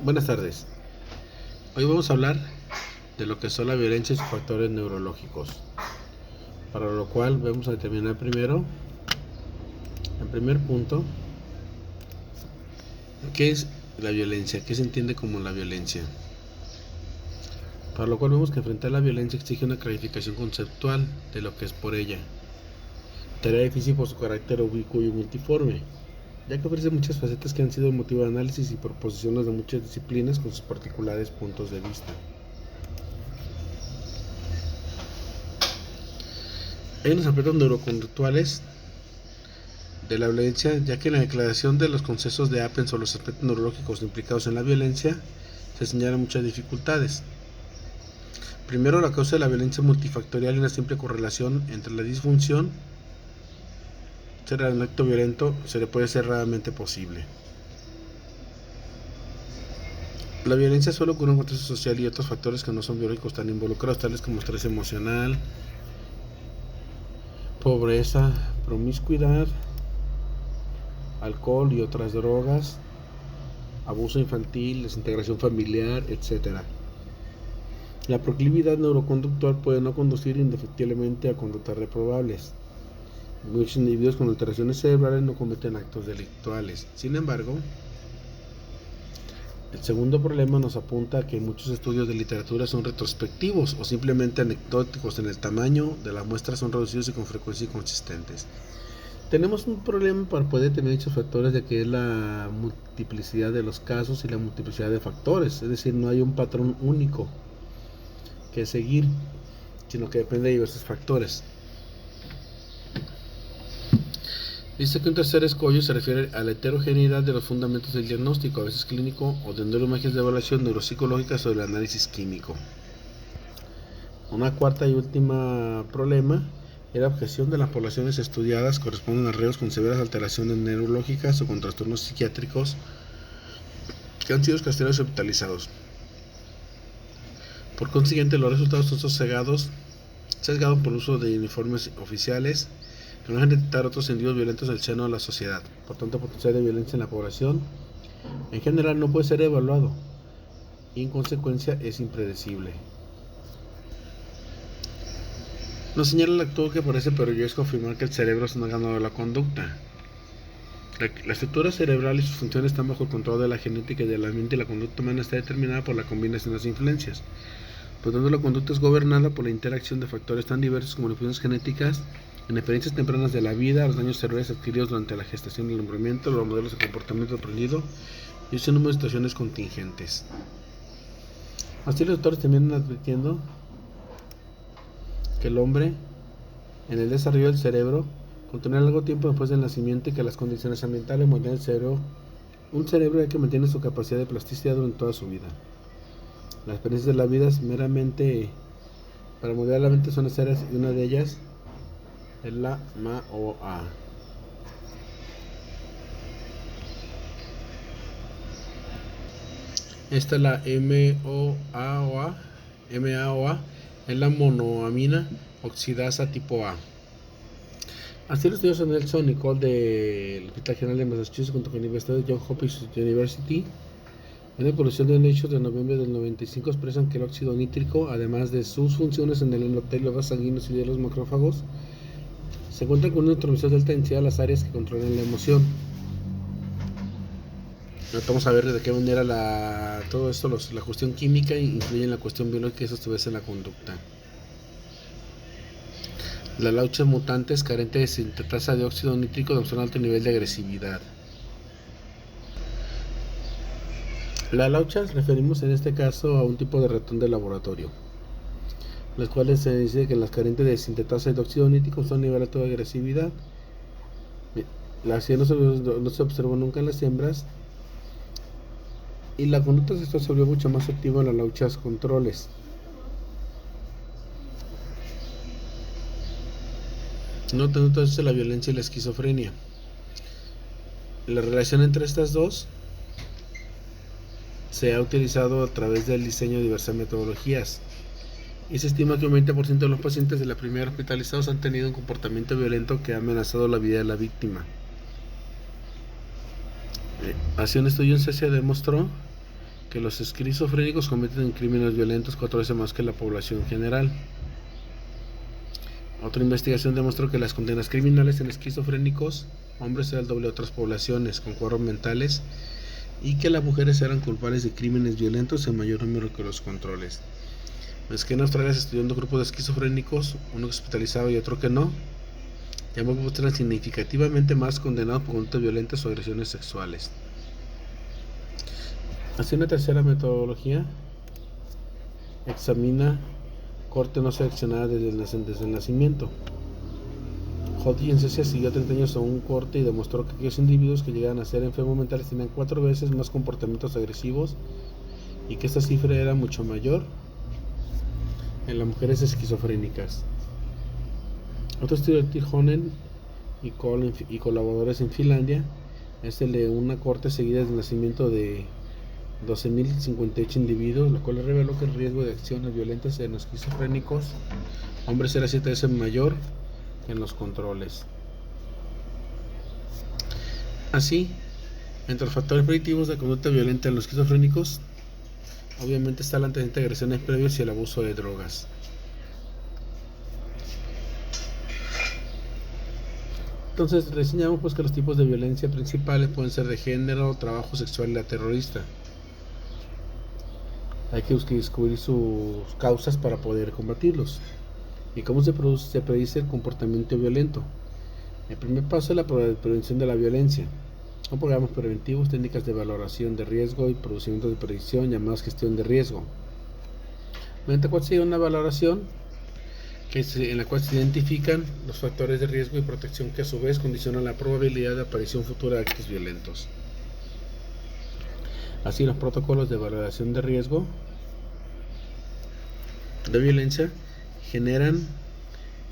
Buenas tardes. Hoy vamos a hablar de lo que son la violencia y sus factores neurológicos. Para lo cual vamos a determinar primero, en primer punto, ¿qué es la violencia? ¿Qué se entiende como la violencia? Para lo cual vemos que enfrentar la violencia exige una clarificación conceptual de lo que es por ella. Tarea difícil por su carácter ubicuo y multiforme, ya que ofrece muchas facetas que han sido motivo de análisis y proposiciones de muchas disciplinas con sus particulares puntos de vista. Hay unos aspectos neuroconductuales de la violencia, ya que en la declaración de los consensos de Appen sobre los aspectos neurológicos implicados en la violencia se señalan muchas dificultades. Primero, la causa de la violencia multifactorial y una simple correlación entre la disfunción ser un acto violento se le puede ser raramente posible. La violencia suele ocurrir en un contexto social y otros factores que no son biológicos están involucrados, tales como estrés emocional, pobreza, promiscuidad, alcohol y otras drogas, abuso infantil, desintegración familiar, etc. La proclividad neuroconductual puede no conducir indefectiblemente a conductas reprobables. Muchos individuos con alteraciones cerebrales no cometen actos delictuales. Sin embargo, el segundo problema nos apunta a que muchos estudios de literatura son retrospectivos o simplemente anecdóticos en el tamaño de la muestra, son reducidos y con frecuencia inconsistentes. Tenemos un problema para poder tener dichos factores, de que es la multiplicidad de los casos y la multiplicidad de factores, es decir, no hay un patrón único que seguir, sino que depende de diversos factores. Dice que un tercer escollo se refiere a la heterogeneidad de los fundamentos del diagnóstico, a veces clínico, o de neuroimágenes de evaluación neuropsicológica sobre el análisis químico. Una cuarta y última problema es la objeción de las poblaciones estudiadas corresponden a reos con severas alteraciones neurológicas o con trastornos psiquiátricos que han sido castigados y hospitalizados. Por consiguiente, los resultados son sesgados por el uso de uniformes oficiales que no dejan detectar otros individuos violentos en el seno de la sociedad. Por tanto, el potencial de violencia en la población en general no puede ser evaluado y en consecuencia es impredecible. Nos señala el actor que parece, pero yo es confirmar que el cerebro es un órgano de la conducta. La estructura cerebral y sus funciones están bajo el control de la genética y del ambiente, y la conducta humana está determinada por la combinación de las influencias. Por tanto, la conducta es gobernada por la interacción de factores tan diversos como las influencias genéticas, en experiencias tempranas de la vida, los daños cerebrales adquiridos durante la gestación y el nombramiento, los modelos de comportamiento aprendido y ese número de situaciones contingentes. Así, los autores terminan advirtiendo que el hombre, en el desarrollo del cerebro, continúa largo tiempo después del nacimiento y que las condiciones ambientales moldean el cerebro, un cerebro que mantiene su capacidad de plasticidad durante toda su vida. Las experiencias de la vida es meramente para moldear la mente son necesarias, y una de ellas es la MAOA. Esta es la MAOA es la monoamina oxidasa tipo A. Así los estudios de Nelson Nicole del Hospital General de Massachusetts junto con la Universidad de Johns Hopkins University en la publicación de Nature de noviembre del 95 expresan que el óxido nítrico, además de sus funciones en el endotelio, vasos sanguíneos y de los macrófagos, se encuentran con un neurotransmisor de alta densidad a las áreas que controlan la emoción. Ahora vamos a ver de qué manera todo esto, la cuestión química influye en la cuestión biológica y eso establece la conducta. Las lauchas mutantes carentes de sintetasa de óxido nítrico demuestran alto nivel de agresividad. Las lauchas referimos en este caso a un tipo de ratón de laboratorio, las cuales se dice que las carentes de sintetasa de óxido nítrico son nivel alto de agresividad. La no se observó nunca en las hembras y la conducta sexual se volvió mucho más activa en las lauchas controles. No tanto entonces la violencia y la esquizofrenia. La relación entre estas dos se ha utilizado a través del diseño de diversas metodologías y se estima que un 20% de los pacientes de la primera hospitalizados han tenido un comportamiento violento que ha amenazado la vida de la víctima. Así, un estudio en Suecia demostró que los esquizofrénicos cometen crímenes violentos 4 veces más que la población general. Otra investigación demostró que las condenas criminales en esquizofrénicos hombres era el doble de otras poblaciones con cuadros mentales y que las mujeres eran culpables de crímenes violentos en mayor número que los controles. Es que en Australia se estudió un grupo de esquizofrénicos, uno que hospitalizado y otro que no, y ambos grupos eran significativamente más condenados por conductas violentas o agresiones sexuales. Así, una tercera metodología examina corte no seleccionada desde el nacimiento. Hodgins siguió 30 años a un corte y demostró que aquellos individuos que llegaban a ser enfermos mentales tenían 4 veces más comportamientos agresivos y que esta cifra era mucho mayor en las mujeres esquizofrénicas. Otro estudio de Tihonen y colaboradores en Finlandia es el de una corte seguida del nacimiento de 12.058 individuos, lo cual reveló que el riesgo de acciones violentas en los esquizofrénicos hombres era 7 veces mayor que en los controles. Así, entre los factores predictivos de conducta violenta en los esquizofrénicos, obviamente está el antecedente de agresiones previas y el abuso de drogas. Entonces reseñamos pues que los tipos de violencia principales pueden ser de género, trabajo sexual y la terrorista. Hay que descubrir sus causas para poder combatirlos. ¿Y cómo se predice el comportamiento violento? El primer paso es la prevención de la violencia. Son programas preventivos, técnicas de valoración de riesgo y procedimientos de predicción llamadas gestión de riesgo. Mediante cual se lleva una valoración en la cual se identifican los factores de riesgo y protección que a su vez condicionan la probabilidad de aparición futura de actos violentos. Así, los protocolos de valoración de riesgo de violencia generan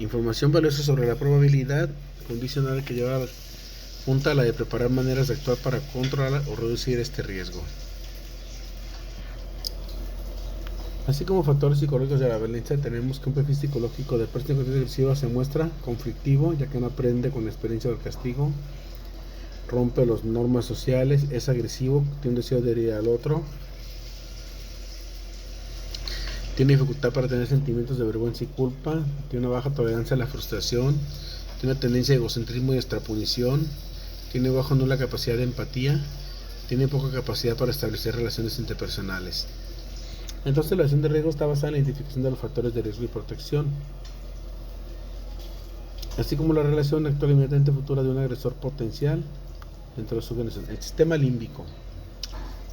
información valiosa sobre la probabilidad condicional que lleva junto a la de preparar maneras de actuar para controlar o reducir este riesgo. Así como factores psicológicos de la violencia, tenemos que un perfil psicológico de persona agresiva se muestra conflictivo, ya que no aprende con la experiencia del castigo, rompe las normas sociales, es agresivo, tiene un deseo de herir al otro, tiene dificultad para tener sentimientos de vergüenza y culpa, tiene una baja tolerancia a la frustración, tiene una tendencia de egocentrismo y extrapunición, tiene baja o nula capacidad de empatía, tiene poca capacidad para establecer relaciones interpersonales. Entonces, la evaluación de riesgo está basada en la identificación de los factores de riesgo y protección, así como la relación actual e inmediatamente futura de un agresor potencial dentro de su organización. El sistema límbico.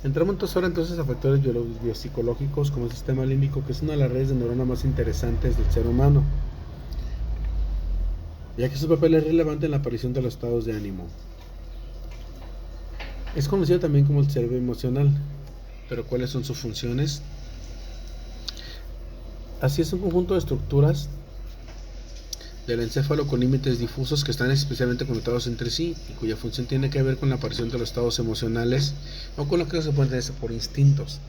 Entramos entonces a factores biopsicológicos como el sistema límbico, que es una de las redes de neuronas más interesantes del ser humano, ya que su papel es relevante en la aparición de los estados de ánimo. Es conocido también como el cerebro emocional, pero ¿cuáles son sus funciones? Así, es un conjunto de estructuras del encéfalo con límites difusos que están especialmente conectados entre sí y cuya función tiene que ver con la aparición de los estados emocionales o con lo que se puede entender por instintos.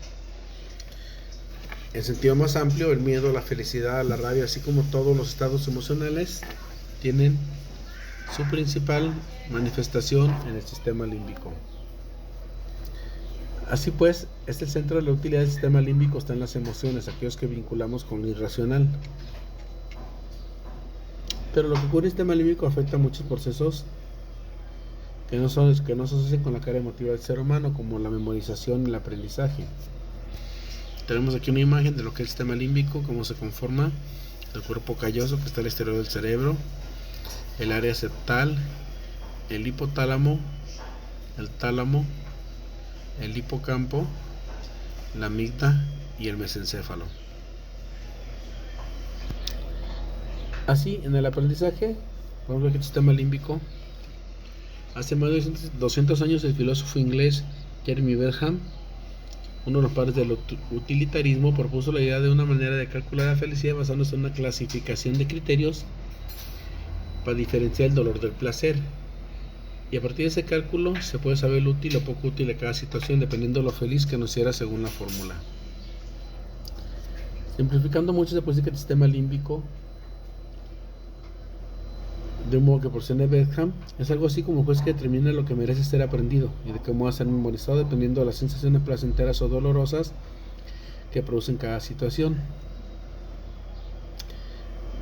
En sentido más amplio, el miedo, la felicidad, la rabia, así como todos los estados emocionales, tienen su principal manifestación en el sistema límbico. Así pues, el centro de la utilidad del sistema límbico está en las emociones, aquellos que vinculamos con lo irracional. Pero lo que ocurre en el sistema límbico afecta a muchos procesos que no se asocian con la carga emotiva del ser humano, como la memorización y el aprendizaje. Tenemos aquí una imagen de lo que es el sistema límbico, cómo se conforma el cuerpo calloso, que está al exterior del cerebro, el área septal, el hipotálamo, el tálamo, el hipocampo, la amígdala y el mesencéfalo. Así, en el aprendizaje, vamos a ver que el sistema límbico, hace más de 200 años el filósofo inglés Jeremy Bentham, uno de los padres del utilitarismo, propuso la idea de una manera de calcular la felicidad basándose en una clasificación de criterios para diferenciar el dolor del placer. Y a partir de ese cálculo se puede saber lo útil o poco útil de cada situación dependiendo de lo feliz que nos hiciera según la fórmula. Simplificando mucho, se puede decir que el sistema límbico De un modo que porciona Bedham, es algo así como un juez que determina lo que merece ser aprendido y de cómo va a ser memorizado dependiendo de las sensaciones placenteras o dolorosas que producen cada situación.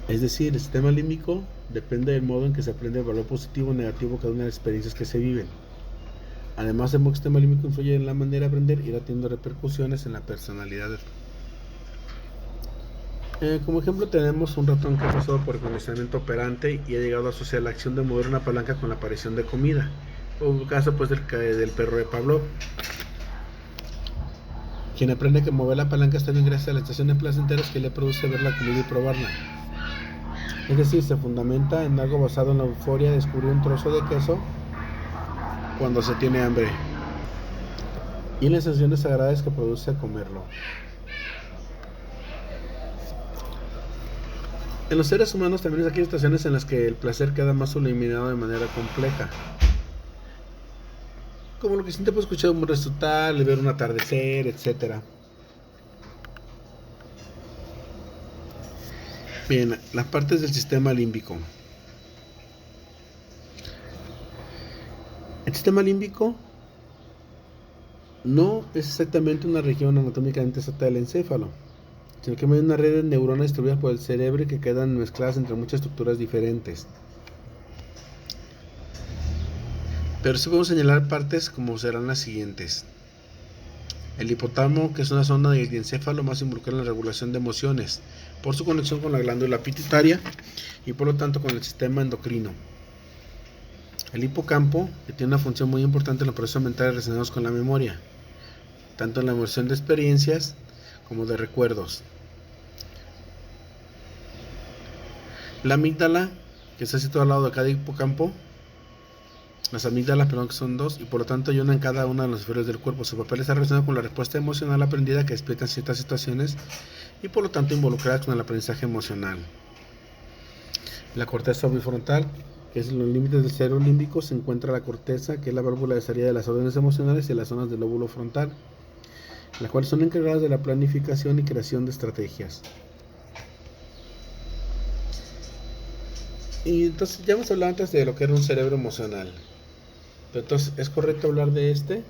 Es decir, el sistema límbico depende del modo en que se aprende el valor positivo o negativo de cada una de las experiencias que se viven. Además, el modo que el sistema límbico influye en la manera de aprender, irá teniendo repercusiones en la personalidad. Como ejemplo tenemos un ratón que ha pasado por condicionamiento operante y ha llegado a asociar la acción de mover una palanca con la aparición de comida. O el caso pues del perro de Pavlov, quien aprende que mover la palanca está bien gracias a las estaciones placenteras que le produce ver la comida y probarla. Es decir, se fundamenta en algo basado en la euforia de descubrir un trozo de queso cuando se tiene hambre y en las sensaciones agradables que produce comerlo. En los seres humanos también hay aquellas situaciones en las que el placer queda más subliminado de manera compleja, como lo que siente por escuchar un recital, ver un atardecer, etc. Bien, las partes del sistema límbico. El sistema límbico no es exactamente una región anatómicamente exacta del encéfalo, sino que es una red de neuronas distribuidas por el cerebro y que quedan mezcladas entre muchas estructuras diferentes. Pero sí podemos señalar partes como serán las siguientes. El hipotálamo, que es una zona del encéfalo más involucrada en la regulación de emociones, por su conexión con la glándula pituitaria y por lo tanto con el sistema endocrino. El hipocampo, que tiene una función muy importante en los procesos mentales relacionados con la memoria, tanto en la emisión de experiencias como de recuerdos. La amígdala, que está situada al lado de cada hipocampo, las amígdalas, que son dos, y por lo tanto hay una en cada una de los hemisferios del cuerpo. Su papel está relacionado con la respuesta emocional aprendida que despierta en ciertas situaciones y por lo tanto involucradas con el aprendizaje emocional. La corteza prefrontal, que es en los límites del cerebro límbico, se encuentra la corteza, que es la válvula de salida de las órdenes emocionales, y las zonas del lóbulo frontal, las cuales son encargadas de la planificación y creación de estrategias. Y entonces ya hemos hablado antes de lo que era un cerebro emocional. Pero entonces es correcto hablar de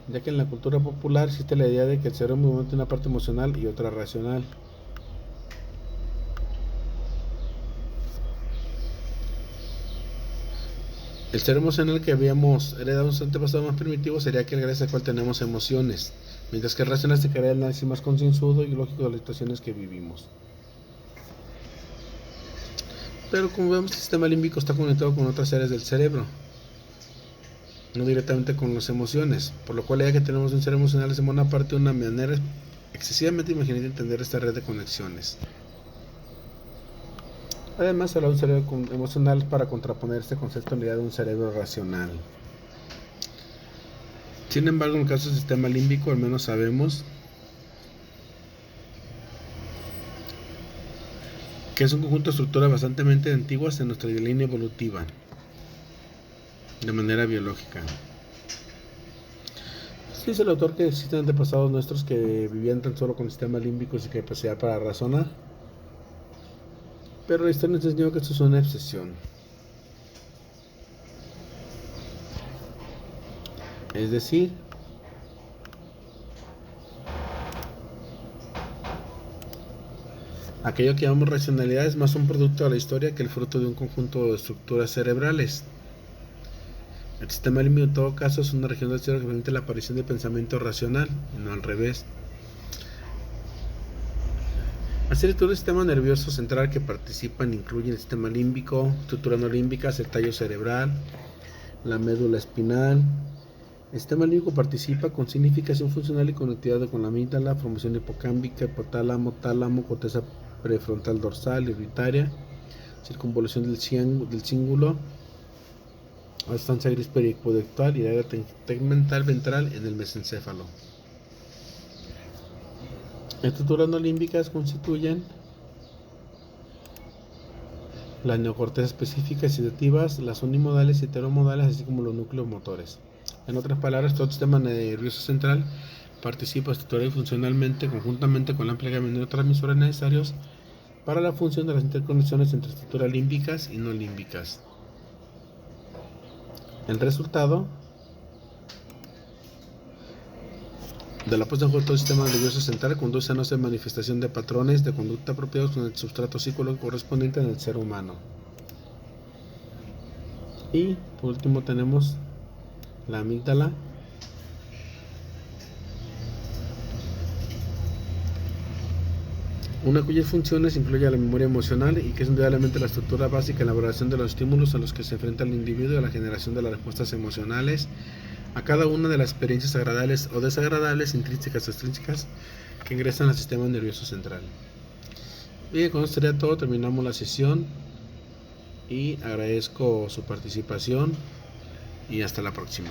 ya que en la cultura popular existe la idea de que el cerebro tiene una parte emocional y otra racional. El cerebro emocional que habíamos heredado de un antepasado más primitivo sería aquel gracias al cual tenemos emociones, mientras que el racional se crea el análisis más concienzudo y lógico de las situaciones que vivimos. Pero como vemos, el sistema límbico está conectado con otras áreas del cerebro, no directamente con las emociones, por lo cual la idea que tenemos de un cerebro emocional es en buena parte una manera excesivamente imaginaria de entender esta red de conexiones. Además, habla de un cerebro emocional para contraponer este concepto en la idea de un cerebro racional. Sin embargo, en el caso del sistema límbico, al menos sabemos que es un conjunto de estructuras bastante antiguas en nuestra línea evolutiva, de manera biológica. Dice el autor que existen antepasados nuestros que vivían tan solo con sistemas límbicos y que capacidad para razonar, pero la historia nos enseñó que esto es una excepción. Es decir, aquello que llamamos racionalidad es más un producto de la historia que el fruto de un conjunto de estructuras cerebrales. El sistema límbico en todo caso es una región del cerebro que permite la aparición de pensamiento racional, y no al revés. Las estructuras del sistema nervioso central que participan incluyen el sistema límbico, estructura no límbica, el tallo cerebral, la médula espinal. El sistema límbico participa con significación funcional y conectividad con la amígdala, formación hipocámbica, hipotálamo, tálamo, corteza prefrontal dorsal, hereditaria, circunvolución del cíngulo, estancia gris periaqueductal y área tegmental ventral en el mesencéfalo. Estructuras no límbicas constituyen las neocortezas específicas y sensitivas, las unimodales y heteromodales, así como los núcleos motores. En otras palabras, todo el sistema nervioso central participa estructural y funcionalmente conjuntamente con la amplia gama de neurotransmisores necesarios para la función de las interconexiones entre estructuras límbicas y no límbicas. El resultado de la puesta en juego del sistema nervioso central conduce a no ser manifestación de patrones de conducta apropiados con el sustrato psicológico correspondiente en el ser humano. Y por último tenemos la amígdala, una cuyas funciones incluye a la memoria emocional y que es indudablemente la estructura básica en la elaboración de los estímulos a los que se enfrenta el individuo y a la generación de las respuestas emocionales a cada una de las experiencias agradables o desagradables, intrínsecas o extrínsecas, que ingresan al sistema nervioso central. Bien, con esto sería todo, terminamos la sesión y agradezco su participación y hasta la próxima.